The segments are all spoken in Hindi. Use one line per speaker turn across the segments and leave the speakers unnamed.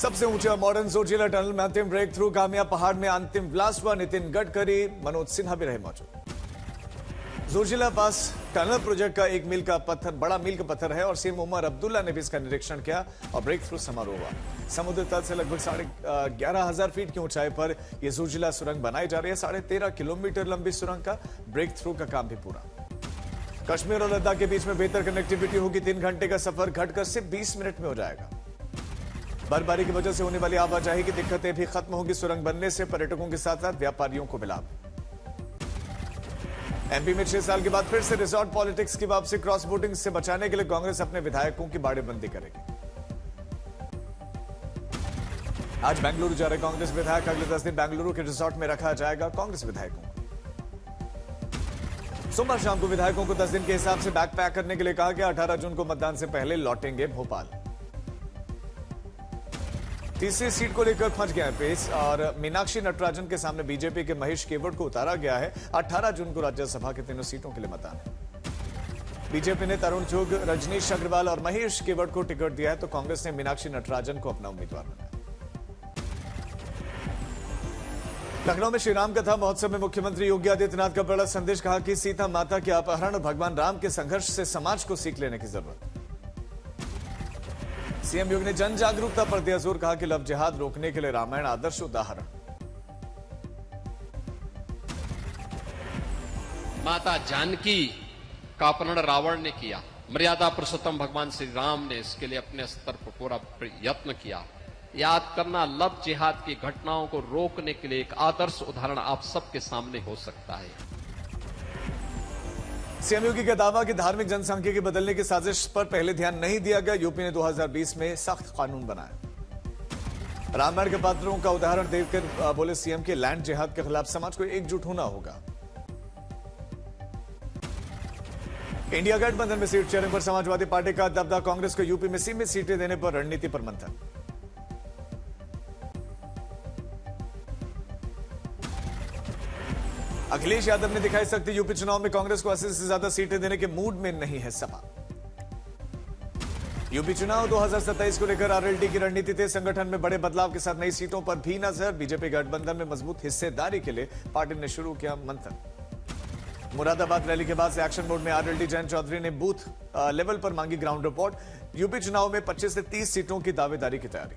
सबसे ऊंचा मॉडर्न जोजिला टनल में अंतिम ब्रेक थ्रू कामयाब, पहाड़ में अंतिम ब्लास्ट हुआ। नितिन गडकरी, मनोज सिन्हा भी रहे मौजूद। जोजिला पास टनल प्रोजेक्ट का एक मील का पत्थर, बड़ा मील का पत्थर है और सीएम उमर अब्दुल्ला ने भी इसका निरीक्षण किया और ब्रेक थ्रू समारोह हुआ। समुद्र तल से लगभग 11,500 फीट की ऊंचाई पर यह जोजिला सुरंग बनाई जा रही है। 13.5 किलोमीटर लंबी सुरंग का ब्रेक थ्रू का काम भी पूरा। कश्मीर और लद्दाख के बीच में बेहतर कनेक्टिविटी होगी। 3 घंटे का सफर घटकर सिर्फ 20 मिनट में हो जाएगा। बर्फबारी की वजह से होने वाली आवाजाही की दिक्कतें भी खत्म होगी। सुरंग बनने से पर्यटकों के साथ साथ व्यापारियों को भी लाभ। एमपी में 6 साल के बाद फिर से रिजॉर्ट पॉलिटिक्स की वापसी। क्रॉस वोटिंग से बचाने के लिए कांग्रेस अपने विधायकों की बाड़ेबंदी करेगी। आज बेंगलुरु जा रहे कांग्रेस विधायक, अगले 10 दिन बेंगलुरु के रिजॉर्ट में रखा जाएगा कांग्रेस विधायकों को। सोमवार शाम को विधायकों को 10 दिन के हिसाब से बैग पैक करने के लिए कहा गया। 18 जून को मतदान से पहले लौटेंगे भोपाल। तीसरी सीट को लेकर फंस गया है पेस और मीनाक्षी नटराजन के सामने बीजेपी के महेश केवट को उतारा गया है। 18 जून को राज्यसभा के तीनों सीटों के लिए मतदान है। बीजेपी ने तरुण चुग, रजनीश अग्रवाल और महेश केवट को टिकट दिया है, तो कांग्रेस ने मीनाक्षी नटराजन को अपना उम्मीदवार बनाया। लखनऊ में श्रीराम कथा महोत्सव में मुख्यमंत्री योगी आदित्यनाथ का बड़ा संदेश, कहा कि सीता माता के अपहरण और भगवान राम के संघर्ष से समाज को सीख लेने की जरूरत। सीएम योगी ने जन जागरूकता पर दिया जोर, कहा कि लव जिहाद रोकने के लिए रामायण आदर्श उदाहरण।
माता जानकी का अपहरण रावण ने किया, मर्यादा पुरुषोत्तम भगवान श्री राम ने इसके लिए अपने स्तर पर पूरा यत्न किया। याद करना, लव जिहाद की घटनाओं को रोकने के लिए एक आदर्श उदाहरण आप सबके सामने हो सकता है।
सीएम योगी का दावा कि धार्मिक जनसांख्यिकी बदलने की साजिश पर पहले ध्यान नहीं दिया गया। यूपी ने 2020 में सख्त कानून बनाया। रामायण के पात्रों का उदाहरण देकर बोले सीएम के लैंड जिहाद के खिलाफ समाज को एकजुट होना होगा। इंडिया गठबंधन में सीट शेयरिंग पर समाजवादी पार्टी का दबदबा, कांग्रेस को यूपी में सीमित सीटें देने पर रणनीति पर मंथन। अखिलेश यादव ने दिखाई शक्ति, यूपी चुनाव में कांग्रेस को 80 से ज्यादा सीटें देने के मूड में नहीं है सपा। यूपी चुनाव 2027 को लेकर आरएलडी की रणनीति थे। संगठन में बड़े बदलाव के साथ नई सीटों पर भी नजर। बीजेपी गठबंधन में मजबूत हिस्सेदारी के लिए पार्टी ने शुरू किया मंथन। मुरादाबाद रैली के बाद से एक्शन मोड में आरएलडी। जयंत चौधरी ने बूथ लेवल पर मांगी ग्राउंड रिपोर्ट। यूपी चुनाव में 25 से 30 सीटों की दावेदारी की तैयारी।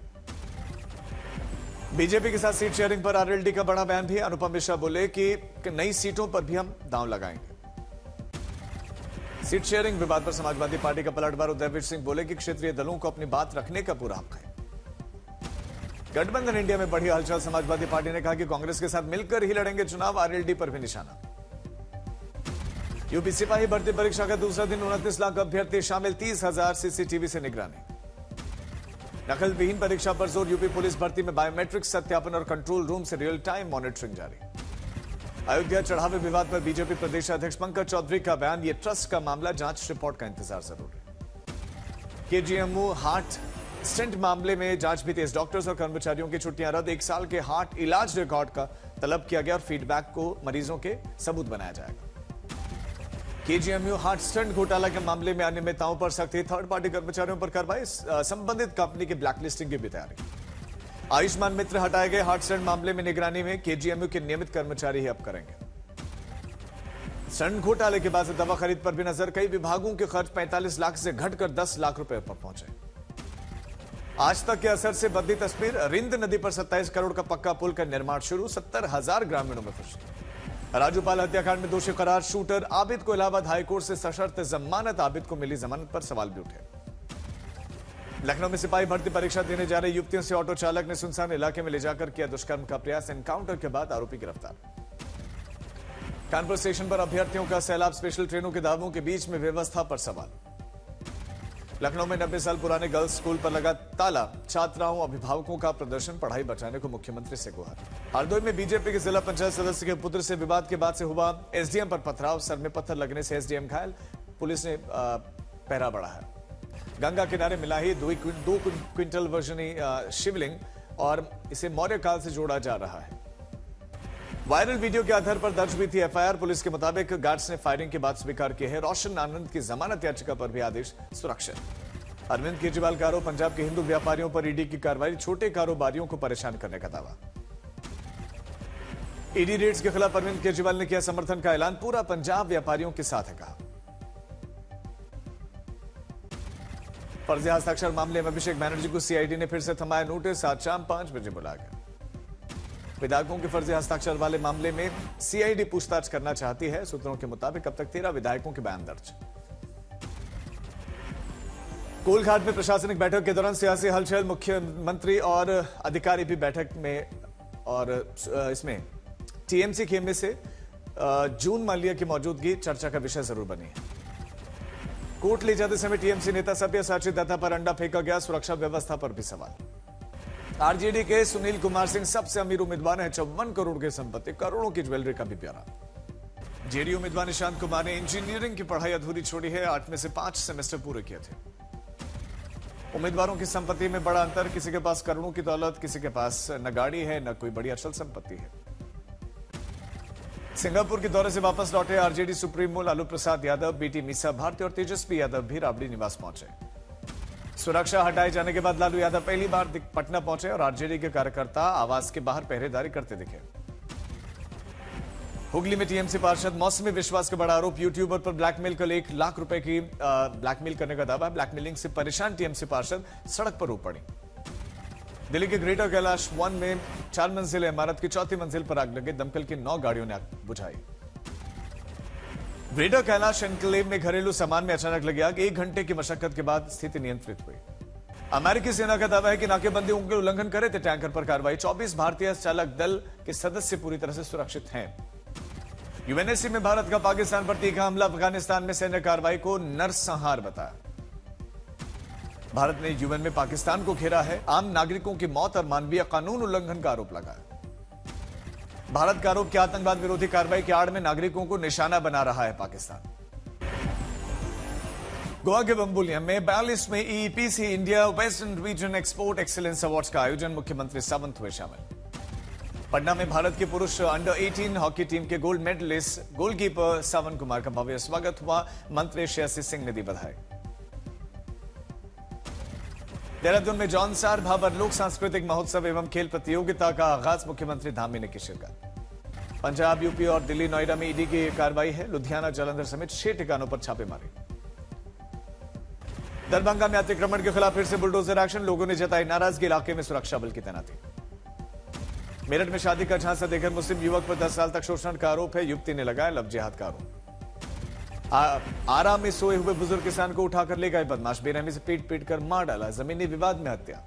बीजेपी के साथ सीट शेयरिंग पर आरएलडी का बड़ा बयान भी। अनुपम मिश्रा बोले कि नई सीटों पर भी हम दांव लगाएंगे। सीट शेयरिंग विवाद पर समाजवादी पार्टी का पलटवार। उदयवीर सिंह बोले कि क्षेत्रीय दलों को अपनी बात रखने का पूरा हक है। गठबंधन इंडिया में बढ़ी हलचल। समाजवादी पार्टी ने कहा कि कांग्रेस के साथ मिलकर ही लड़ेंगे चुनाव। आरएलडी पर भी निशाना। यूपी सिपाही भर्ती परीक्षा का दूसरा दिन 29 लाख अभ्यर्थी शामिल। 30,000 सीसीटीवी से निगरानी। नकल विहीन परीक्षा पर जोर। यूपी पुलिस भर्ती में बायोमेट्रिक सत्यापन और कंट्रोल रूम से रियल टाइम मॉनिटरिंग जारी। अयोध्या चढ़ावे विवाद पर बीजेपी प्रदेश अध्यक्ष पंकज चौधरी का बयान, ये ट्रस्ट का मामला, जांच रिपोर्ट का इंतजार जरूर है। केजीएमयू हार्ट स्टेंट मामले में जांच भी तेज। डॉक्टर्स और कर्मचारियों की छुट्टियां रद्द। 1 साल के हार्ट इलाज रिकॉर्ड का तलब किया गया और फीडबैक को मरीजों के सबूत बनाया जाएगा। केजीएमयू हार्ट स्टंट घोटाला के मामले में अनियमितताओं पर सख्ती। थर्ड पार्टी कर्मचारियों पर कार्रवाई। संबंधित कंपनी की ब्लैकलिस्टिंग की भी तैयारी। आयुष्मान मित्र हटाए गए। हार्ट स्टंट मामले में निगरानी में केजीएमयू के नियमित कर्मचारी ही अब करेंगे। स्टंट घोटाले के बाद से दवा खरीद पर भी नजर। कई विभागों के खर्च 45 लाख से घटकर 10 लाख रुपए पर पहुंचे। आज तक के असर से बदली तस्वीर। रिंद नदी पर 27 करोड़ का पक्का पुल का निर्माण शुरू। 70,000 ग्रामीणों में खुशी। राजूपाल हत्याकांड में दोषी करार शूटर आबिद को इलाहाबाद हाईकोर्ट से सशर्त जमानत। आबिद को मिली जमानत पर सवाल भी उठे। लखनऊ में सिपाही भर्ती परीक्षा देने जा रहे युवतियों से ऑटो चालक ने सुनसान इलाके में ले जाकर किया दुष्कर्म का प्रयास। एनकाउंटर के बाद आरोपी गिरफ्तार। कानपुर स्टेशन पर अभ्यर्थियों का सैलाब। स्पेशल ट्रेनों के दावों के बीच में व्यवस्था पर सवाल। लखनऊ में 90 साल पुराने गर्ल्स स्कूल पर लगा ताला। छात्राओं अभिभावकों का प्रदर्शन। पढ़ाई बचाने को मुख्यमंत्री से गुहार। हरदोई में बीजेपी के जिला पंचायत सदस्य के पुत्र से विवाद के बाद से हुआ एसडीएम पर पथराव। सर में पत्थर लगने से एसडीएम घायल। पुलिस ने पहरा बढ़ाया। गंगा किनारे मिला ही 2 क्विंटल वजनी शिवलिंग और इसे मौर्य काल से जोड़ा जा रहा है। वायरल वीडियो के आधार पर दर्ज हुई थी एफआईआर। पुलिस के मुताबिक गार्ड्स ने फायरिंग के बाद स्वीकार किए हैं। रोशन आनंद की जमानत याचिका पर भी आदेश सुरक्षित। अरविंद केजरीवाल का आरोप, पंजाब के हिंदू व्यापारियों पर ईडी की कार्रवाई, छोटे कारोबारियों को परेशान करने का दावा। ईडी रेड्स के खिलाफ अरविंद केजरीवाल ने किया समर्थन का ऐलान, पूरा पंजाब व्यापारियों के साथ है कहा। फर्जी हस्ताक्षर मामले में अभिषेक बैनर्जी को सीआईडी ने फिर से थमाया नोटिस, आज शाम 5 बजे बुलाया गया। विधायकों के फर्जी हस्ताक्षर वाले मामले में सीआईडी पूछताछ करना चाहती है। सूत्रों के मुताबिक अब तक 13 विधायकों के बयान दर्ज। कोलघाट में प्रशासनिक बैठक के दौरान सियासी हलचल, मुख्यमंत्री और अधिकारी भी बैठक में, और इसमें टीएमसी खेमे से जून मालिया की मौजूदगी चर्चा का विषय जरूर बनी है। कोर्ट ले जाते समय टीएमसी नेता सब्यसाची दत्ता पर अंडा फेंका गया, सुरक्षा व्यवस्था पर भी सवाल। आरजेडी के सुनील कुमार सिंह सबसे अमीर उम्मीदवार हैं, 54 करोड़ की संपत्ति, करोड़ों की ज्वेलरी का भी प्यारा। जेडीयू उम्मीदवार निशांत कुमार ने इंजीनियरिंग की पढ़ाई अधूरी छोड़ी है, 8 में से 5 सेमेस्टर पूरे किए थे। उम्मीदवारों की संपत्ति में बड़ा अंतर, किसी के पास करोड़ों की दौलत, किसी के पास न गाड़ी है न कोई बड़ी अचल संपत्ति है। सिंगापुर के दौरे से वापस लौटे RJD supremo Lalu Prasad Yadav, BT Misa Bharti और तेजस्वी यादव भी राबड़ी निवास पहुंचे। सुरक्षा हटाए जाने के बाद लालू यादव पहली बार पटना पहुंचे और आरजेडी के कार्यकर्ता आवास के बाहर पहरेदारी करते दिखे। हुगली में टीएमसी पार्षद मौसमी विश्वास का बड़ा आरोप, यूट्यूबर पर ब्लैकमेल कर 1 लाख रुपए की ब्लैकमेल करने का दावा। ब्लैकमेलिंग से परेशान टीएमसी पार्षद सड़क पर रो पड़ी। दिल्ली के ग्रेटर कैलाश 1 में 4 मंजिल इमारत की 4थी मंजिल पर आग लगी, दमकल की 9 गाड़ियों ने आग बुझाई। ग्रेटर कैलाश एनक्लेव में घरेलू सामान में अचानक लगी आग, 1 घंटे की मशक्कत के बाद स्थिति नियंत्रित हुई। अमेरिकी सेना का दावा है कि नाकेबंदियों के उल्लंघन करे थे टैंकर पर कार्रवाई, 24 भारतीय चालक दल के सदस्य पूरी तरह से सुरक्षित हैं। यूएनएससी में भारत का पाकिस्तान पर तीखा हमला, अफगानिस्तान में सैन्य कार्रवाई को नरसंहार बताया। भारत ने यूएन में पाकिस्तान को घेरा है, आम नागरिकों की मौत और मानवीय कानून उल्लंघन का आरोप लगाया। भारत का आरोप कि आतंकवाद विरोधी कार्रवाई की आड़ में नागरिकों को निशाना बना रहा है पाकिस्तान। गोवा के बम्बुलिया में 42वें EEPC India Western Region Export Excellence Awards का आयोजन, मुख्यमंत्री सावंत हुए शामिल। पटना में भारत की पुरुष अंडर 18 हॉकी टीम के गोल्ड मेडलिस्ट गोलकीपर सावन कुमार का भव्य स्वागत हुआ, मंत्री श्रेयसी सिंह ने दी बधाई। देहरादून में जौनसार भाबर लोक सांस्कृतिक महोत्सव एवं खेल प्रतियोगिता का आगाज, मुख्यमंत्री धामी ने की शिरकत। पंजाब, यूपी और दिल्ली, नोएडा में ईडी की कार्रवाई है, लुधियाना, जालंधर समेत 6 ठिकानों पर छापेमारी। दरभंगा में अतिक्रमण के खिलाफ फिर से बुलडोजर एक्शन, लोगों ने जताई नाराजगी, इलाके में सुरक्षा बल की तैनाती। मेरठ में शादी का झांसा देकर मुस्लिम युवक पर 10 साल तक शोषण का आरोप है, युवती ने लगाया लव जिहाद का आरोप। आरा में सोए हुए बुजुर्ग किसान को उठाकर ले गए बदमाश, बेरहमी से पीट पीट कर मार डाला, जमीनी विवाद में हत्या।